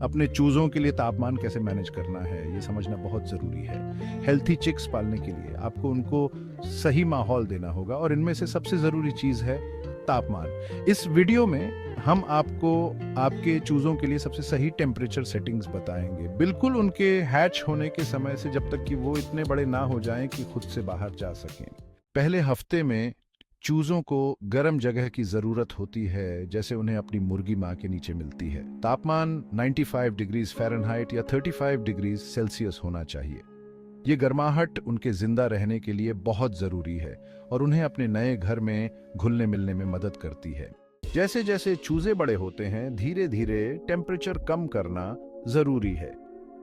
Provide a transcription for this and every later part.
अपने चूज़ों के लिए तापमान कैसे मैनेज करना है, ये समझना बहुत ज़रूरी है। हेल्थी चिक्स पालने के लिए आपको उनको सही माहौल देना होगा और इनमें से सबसे ज़रूरी चीज़ है तापमान। इस वीडियो में हम आपको आपके चूज़ों के लिए सबसे सही टेम्परेचर सेटिंग्स बताएंगे, बिल्कुल उनके हैच होने के समय से जब तक कि वो इतने बड़े ना हो जाएं कि खुद से बाहर जा सकें। पहले हफ्ते में चूजों को गर्म जगह की जरूरत होती है, जैसे उन्हें अपनी मुर्गी माँ के नीचे मिलती है। तापमान 95 डिग्रीज फ़ारेनहाइट या 35 डिग्रीज सेल्सियस होना चाहिए। ये गर्माहट उनके जिंदा रहने के लिए बहुत जरूरी है और उन्हें अपने नए घर में घुलने मिलने में मदद करती है। जैसे जैसे चूजे बड़े होते हैं, धीरे धीरे टेम्परेचर कम करना जरूरी है।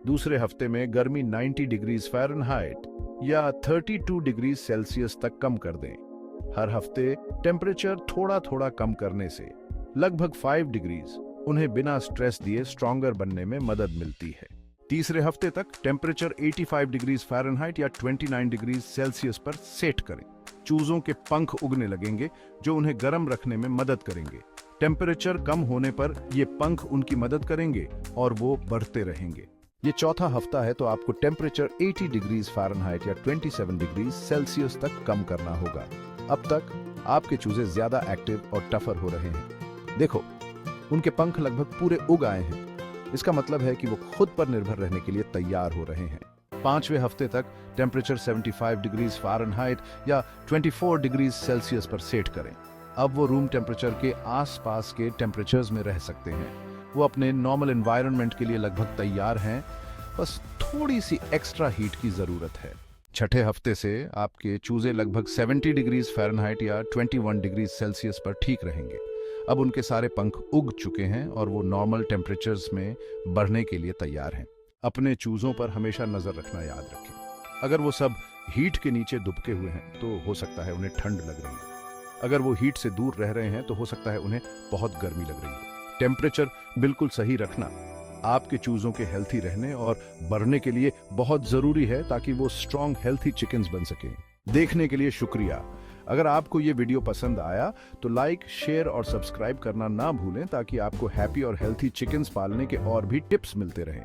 दूसरे हफ्ते में गर्मी 90 डिग्रीज फ़ारेनहाइट या 32 डिग्रीज सेल्सियस तक कम कर दें। हर हफ्ते टेम्परेचर थोड़ा थोड़ा कम करने से लगभग 5 डिग्रीज उन्हें बिना स्ट्रेस दिए स्ट्रॉन्गर बनने में मदद मिलती है। तीसरे हफ्ते तक टेम्परेचर 85 डिग्रीज फ़ारेनहाइट या 29 डिग्रीज सेल्सियस पर सेट करें। चूजों के पंख उगने लगेंगे जो उन्हें गर्म रखने में मदद करेंगे। टेम्परेचर कम होने पर ये पंख उनकी मदद करेंगे और वो बढ़ते रहेंगे। ये चौथा हफ्ता है तो आपको टेम्परेचर 80 डिग्रीज फ़ारेनहाइट या 27 डिग्रीज सेल्सियस तक कम करना होगा। अब तक आपके चूजे ज्यादा एक्टिव और टफर हो रहे हैं। देखो, उनके पंख लगभग पूरे उग आए हैं। इसका मतलब है कि वो खुद पर निर्भर रहने के लिए तैयार हो रहे हैं। पांचवें हफ्ते तक टेम्परेचर 75 डिग्रीज फ़ारेनहाइट या 24 डिग्रीज सेल्सियस पर सेट करें। अब वो रूम टेम्परेचर के आसपास के टेम्परेचर्स में रह सकते हैं। वो अपने नॉर्मल एनवायरनमेंट के लिए लगभग तैयार हैं, बस थोड़ी सी एक्स्ट्रा हीट की जरूरत है। छठे हफ्ते से आपके चूजे लगभग 70 डिग्रीज फ़ारेनहाइट या 21 डिग्रीज सेल्सियस पर ठीक रहेंगे। अब उनके सारे पंख उग चुके हैं और वो नॉर्मल टेम्परेचर्स में बढ़ने के लिए तैयार हैं। अपने चूजों पर हमेशा नजर रखना याद रखें। अगर वो सब हीट के नीचे दुबके हुए हैं तो हो सकता है उन्हें ठंड लग रही है। अगर वो हीट से दूर रह रहे हैं तो हो सकता है उन्हें बहुत गर्मी लग रही है। टेम्परेचर बिल्कुल सही रखना आपके चूजों के हेल्थी रहने और बढ़ने के लिए बहुत जरूरी है, ताकि वो स्ट्रॉन्ग हेल्थी चिकन्स बन सकें। देखने के लिए शुक्रिया। अगर आपको ये वीडियो पसंद आया तो लाइक, शेयर और सब्सक्राइब करना ना भूलें, ताकि आपको हैप्पी और हेल्थी चिकन्स पालने के और भी टिप्स मिलते रहें।